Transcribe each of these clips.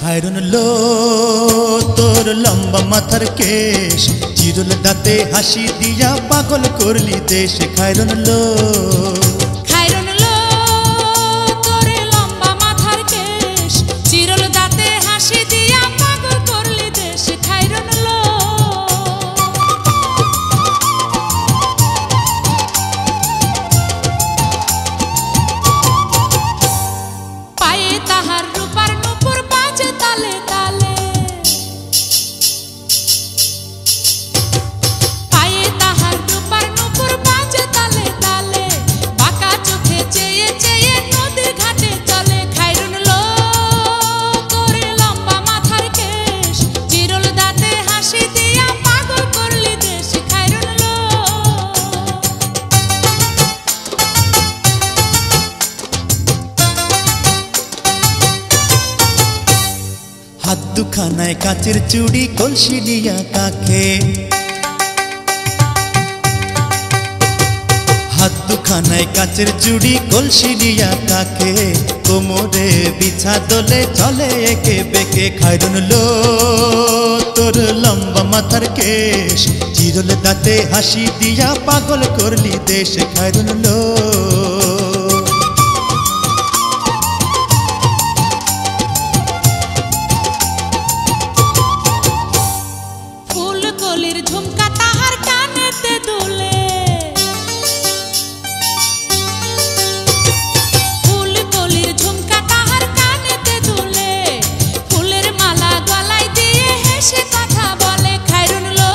খায়রন লো তোর লম্বা মাথার কেশ, চিরল দাঁতে হাসি দিয়া পাগল করলি দেশ। খায়রন লো তোর লম্বা মাথার কেশ, চিরল দাঁতে হাসি দিয়া পাগল করলি দেশ। খায়রন লো পায়ে তাহার রূপার নূপুর বাজে তালে তালে, পায়ে তাহার রূপার নূপুর বাজে তালে তালে, বাঁকা চোখে চেয়ে চেয়ে নদীর ঘাটে চলে। খায়রন লো তোর লম্বা মাথার কেশ, চিরল দাঁতে হাসি দিয়া পাগল করলি দেশ। খায়রন লো হাত দুখানায় কাচের চুড়ি কলসি নিয়া কাকে, হাত দুখানায় কাচের চুড়ি কলসি নিয়া কাকে, কোমরে বিছা দোলে চলে একে বেঁকে। খায়রন লো তোর লম্বা মাথার কেশ, চিরল দাঁতে হাসি দিয়া পাগল করলি দেশ। খায়রন লো ফুলকলির ঝুমকা তাহার কানেতে দুলে, ফুলকলির ঝুমকা তাহার কানেতে দুলে, ফুলের মালা গলায় দিয়ে হেসে কথা বলে। খায়রন লো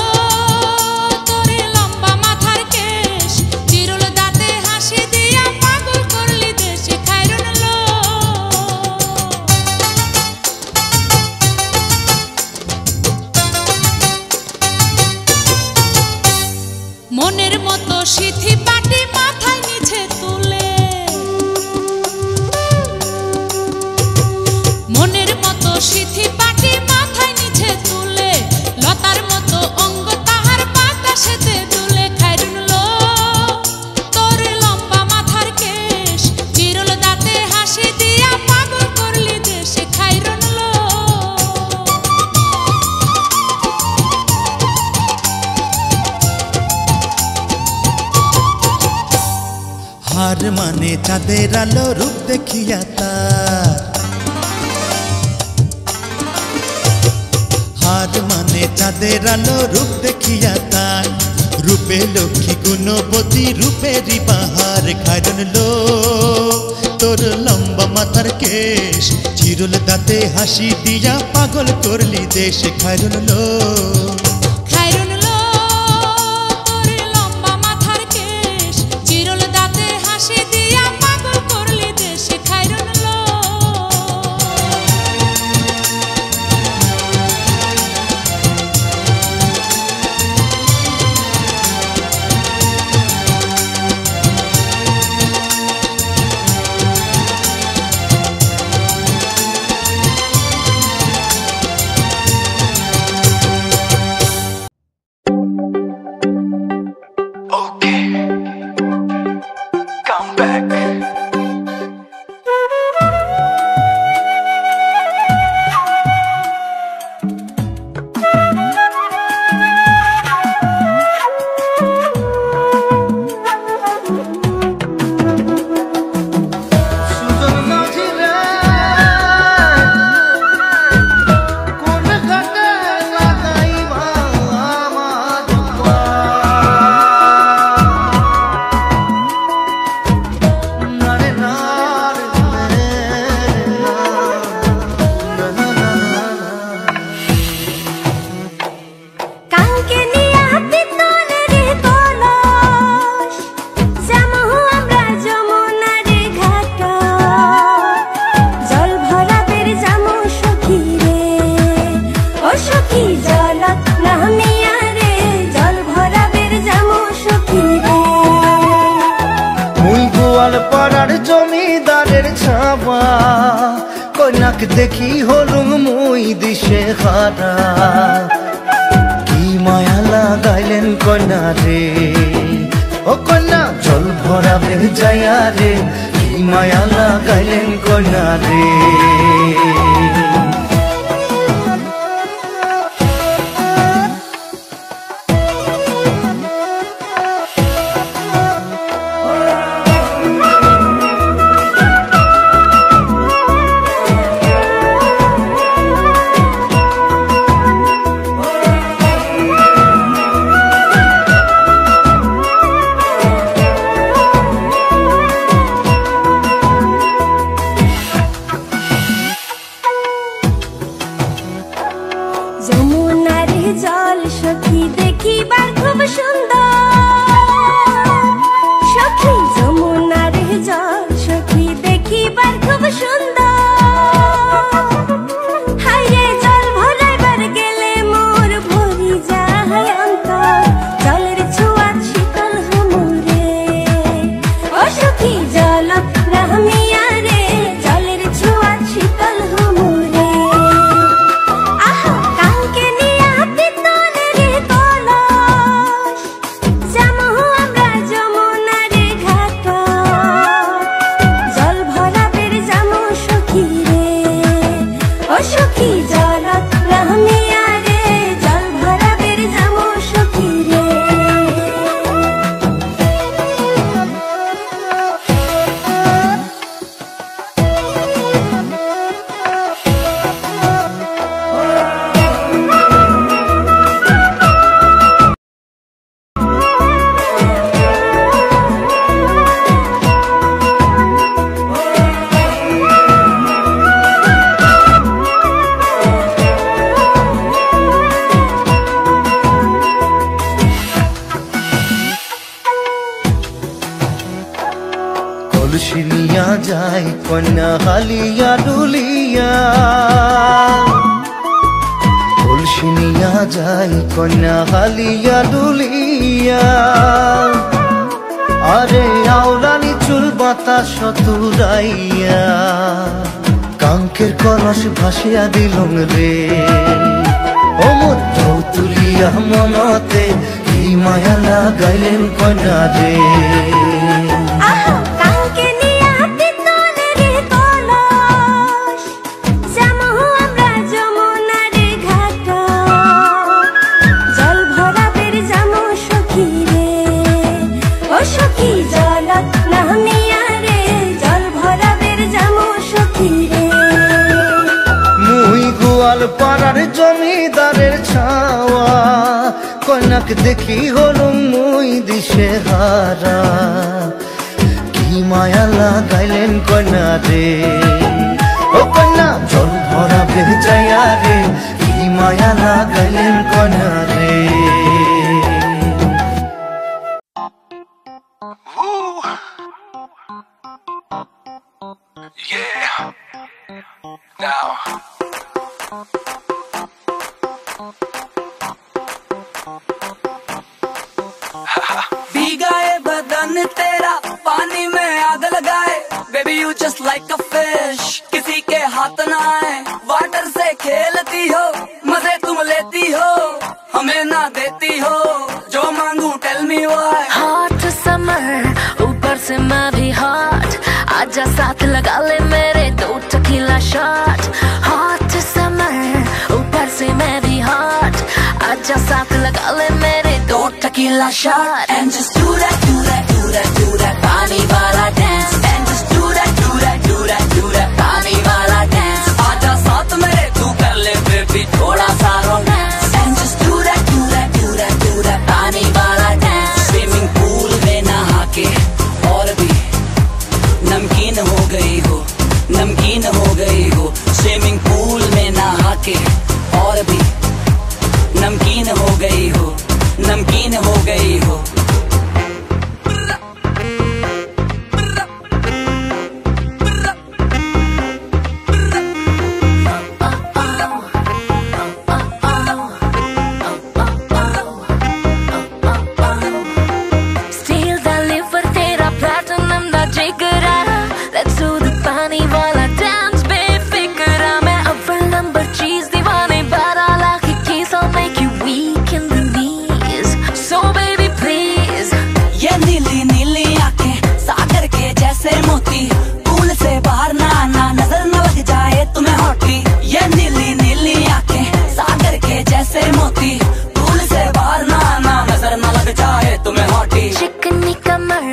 তোর লম্বা মাথার কেশ, চিরল দাঁতে হাসি দিয়া পাগল করলি দেশ। খায়রন লো মনের মতো সিথি পাটি মাথায় নিচে তুলে, মনের মতো সিথি পাটি মাথায় নিচে তুলে, লতার মতো অঙ্গ তাহার বাতাসেতে দুলে। খায়রন লো তোর লম্বা মাথার কেশ, চিরল দাঁতে হাসি দিয়া পাগল করলি দেশ। খায়রন লো হার মানে চাঁদের আলো রূপ দেখিয়া তার, হার মানে চাঁদের আলো রূপ দেখিয়া তার, রূপে লক্ষ্মী গুণবতী রূপেরই বাহার। খায়রন লো তোর লম্বা মাথার কেশ, চিরল দাঁতে হাসি দিয়া পাগল করলি দেশ। খায়রন লো খায়রন লো তোর লম্বা মাথার কেশ, চিরল দাঁতে হাসি দিয়া পাগল করলি দেশ। খায়রন লো জমিদারের ছাবা কন্যাক দেখি হলুম মুই দিশে হারা, কি মায়া লাগাইলেন কন্যা রে, ও কন্যা জল ভরা বেজায়া রে, কি মায়া লাগাইলেন কন্যা রে। কলসিনিয়া যায় কন্যা হালিয়া ডুলিয়া, কলসিনিয়া যায় কন্যা হালিয়া ডুলিয়া। আরে আওরানি চুল বাতাস তুরাইয়া, কাঙ্কের কলস ভাসিয়া দিলুম রে। ও মোর তুলিয়া মনতে কি মায়া লাগাইলেন কন্যা রে। পাড়ার জমিদারের ছাওয়া, কন্যাক দেখি হলুম মুই দিশে হারা। কি মায়া লাগাইলেন কন্যা রে, ও কন্যা জল ভরা বেজায়া রে। কি মায়া লাগাইলেন কন্যা রে। भीगाए बदन तेरा पानी में आग लगाए, baby you just like a fish, किसी के हाथ ना आए। वाटर से खेलती हो, मजे तुम लेती हो, हमें ना देती हो, जो मांगू tell me why. Hot summer ऊपर से मैं भी हॉट, आजा साथ लगा ले मेरे 2 टकीला शॉट। हॉट समर ऊपर से मैं भी हॉट, आजा साथ लगा ले मेरे 2 tequila shot. And just do that, do that, do that, do that, पानी वाला dance। And just do that, do that, do that, do that, पानी वाला dance। आजा साथ मेरे तू कर ले बेबी थोड़ा सा romance. And just do that, do that, do that, do that, पानी वाला dance। स्विमिंग पूल में नहा के और भी नमकीन हो गई हो, नमकीन हो गई हो। स्विमिंग पूल में नहा के और भी नमकीन हो गई हो, नमकीन हो गई हो। Steal the liver तेरा platinum दा जिगरा, let's do the पानी वाला dance बेफिक्रा। मैं अव्वल नंबर चीज दीवाने 12 lakh keys, I'll make you weak in the knees, so baby please। ये नीली नीली आंखें सागर के जैसे मोती, पूल से बाहर ना आना नजर न लग जाए तुम्हें हॉटी। ये नीली नीली आंखें सागर के जैसे मोती, पूल से बाहर ना आना नजर न लग जाए तुम्हें हॉटी। चिकनी कमर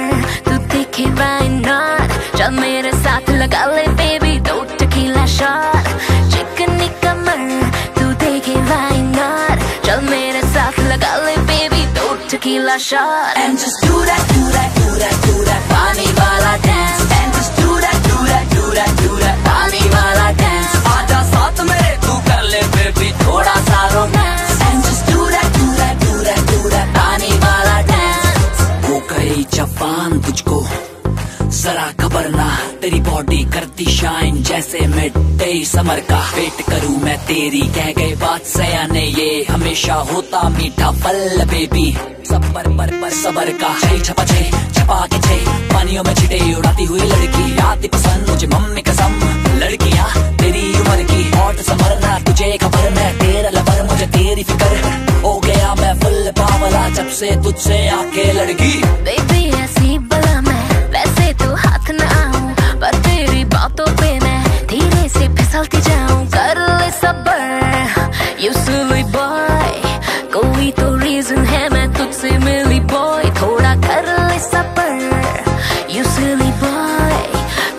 तू देखे why not, चल मेरे साथ लगा ले बेबी 2 टकीला शॉट। चिकनी कमर तू देखे why not, चल मेरे साथ लगा ले baby 2 tequila shot. And just do that, do that, do that, do that, पानी वाला dance। And just do that, do that, do that, do that, पानी वाला dance। आजा साथ मेरे तू कर ले बेबी थोड़ा सा romance. And just do that, do that, do that, do that, पानी तेरी समर का वेट करूं मैं तेरी, कह गए बात सयाने ये हमेशा होता मीठा फल बेबी। पर सबर का छपा छपा के पानियों में छिटे उड़ाती हुई लड़की, आती पसंद मुझे मम्मी कसम। लड़कियां तेरी उम्र की हॉट समर ना तुझे खबर, मैं तेरा लवर मुझे तेरी फिक्र, हो गया मैं फुल पावला जब से तुझसे आके लड़की। बेबी ऐसी बला मैं वैसे तो हाथ न आऊं, पर तेरी बातों पे मैं धीरे से फिसलती जाऊं। कर ले सबर you silly boy, कोई तो रीजन है मैं तुझसे मिली बॉय। थोड़ा कर ले सबर you silly boy,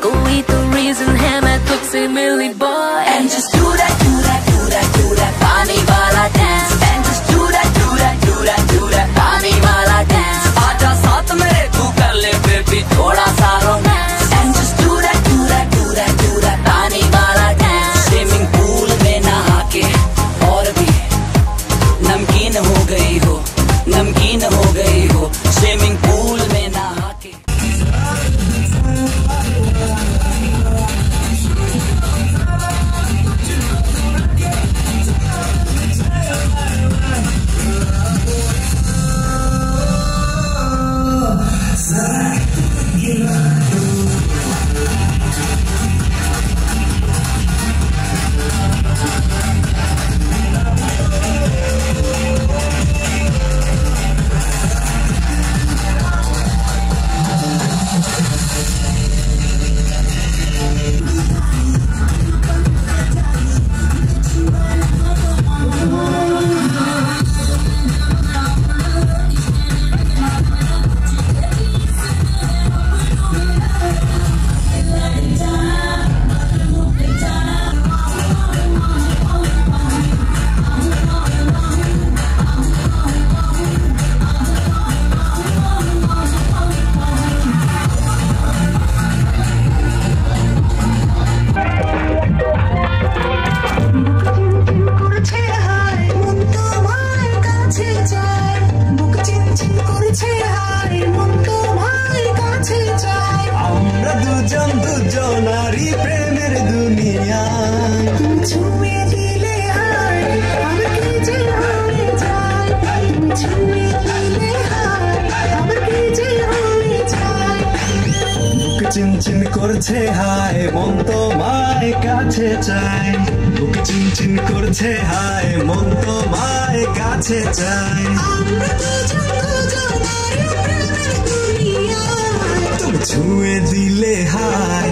कोई तो रीजन है मैं तुझसे मिली boy. And just do that, do that, do that, do that पानी वाला dance। And just do that, do that, do that, do that पानी वाला dance। आजा साथ मेरे तू कर ले बेबी थोड़ा सा romance. And just do that, do that, do that, do that पानी वाला dance। स्विमिंग पूल में नहा के और भी नमकीन हो गई हो, नमकीन हो गई हो, स्विमिंग पूल में नहा के। চিনচিন করছে হায় মন তোমায় কাছে চায়, বুক চিনচিন করছে হায় মন তোমায় কাছে চায়। তুমি ছুঁয়ে দিলে হায়।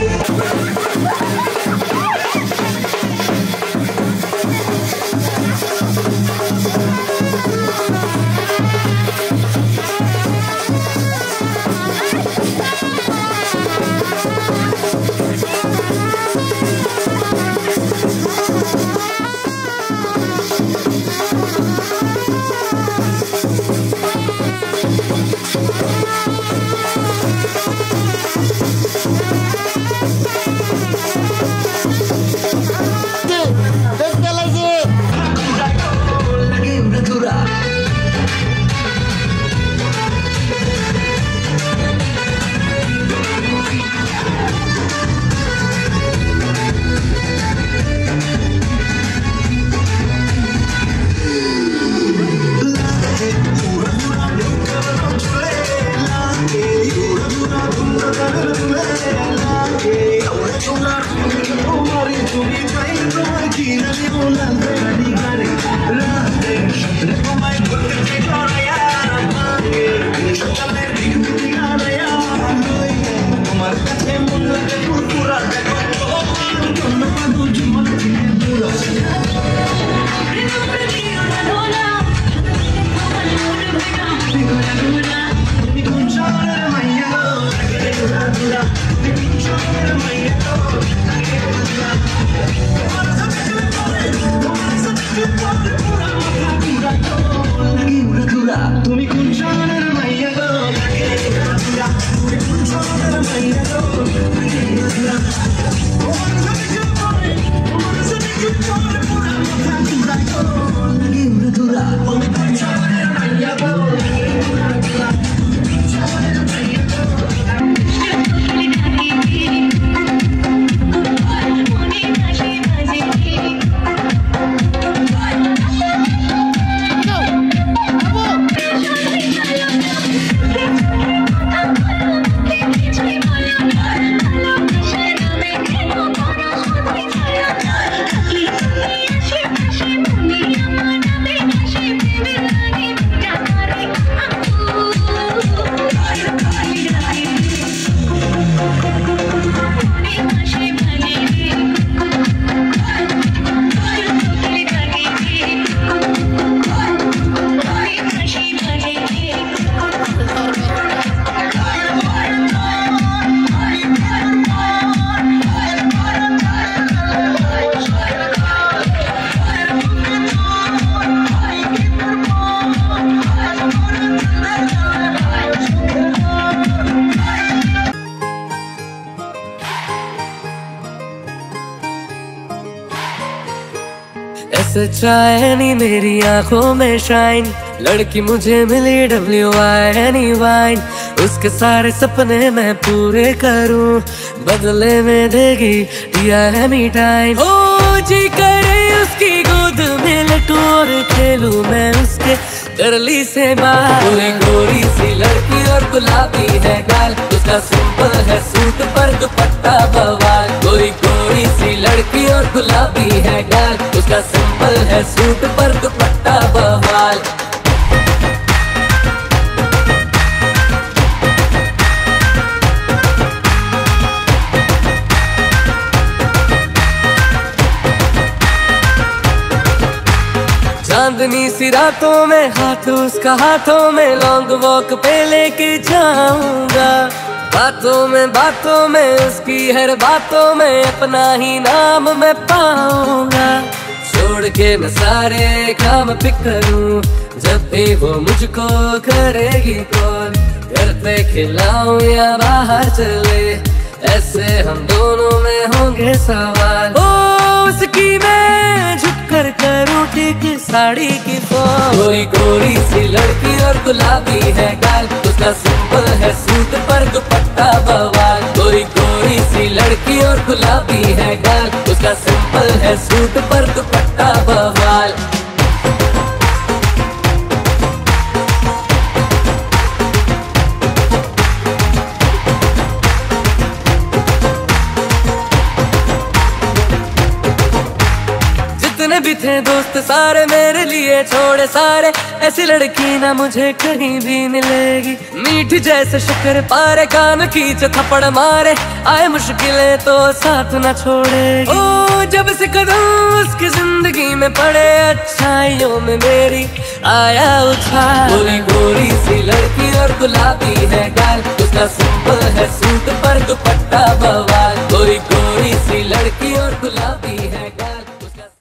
सच्चाई नहीं मेरी आंखों में शाइन, लड़की मुझे मिली WINE वाइन, उसके सारे सपने मैं पूरे करूं, बदले में देगी TIME टाइम। ओ जी करे उसकी गोद में लटूं और खेलूं मैं उसके करली से बाल। गोरी गोरी सी लड़की और गुलाबी है गाल, उसका सिंपल है सूट पर दुपट्टा बवाल। गोरी गोरी सी लड़की और गुलाबी है गाल, उसका सिंपल है सूट पर दुपट्टा बवाल। चांदनी सी रातों में हाथ उसका हाथों में, लॉन्ग वॉक पे लेके जाऊंगा। बातों में उसकी हर बातों में अपना ही नाम मैं पाऊंगा। छोड़ के मैं सारे काम पे करूं, जब भी वो मुझको करेगी कॉल। घर पे खिलाऊं या बाहर चले, ऐसे हम दोनों में होंगे सवाल। ओ उसकी मैं झुक कर करूं ठीक साड़ी की फॉल। गोरी गोरी सी लड़की और गुलाबी है गाल, उसका सिंपल है सूट पर दुपट्टा बवाल। गोरी गोरी सी लड़की और गुलाबी है गाल, उसका सिंपल है सूट पर दुपट्टा बवाल। जितने भी थे दोस्त सारे मेरे लिए छोड़े सारे, ऐसी लड़की ना मुझे कहीं भी मिलेगी। मीठ जैसे शक्कर पारे, कान खींच थप्पड़ मारे, आए मुश्किलें तो साथ ना छोड़ेगी। ओ जब से कदम उसकी जिंदगी में पड़े, अच्छाइयों में मेरी आया उछाल। गोरी गोरी सी लड़की और गुलाबी है गाल, उसका सिंपल है सूट पर दुपट्टा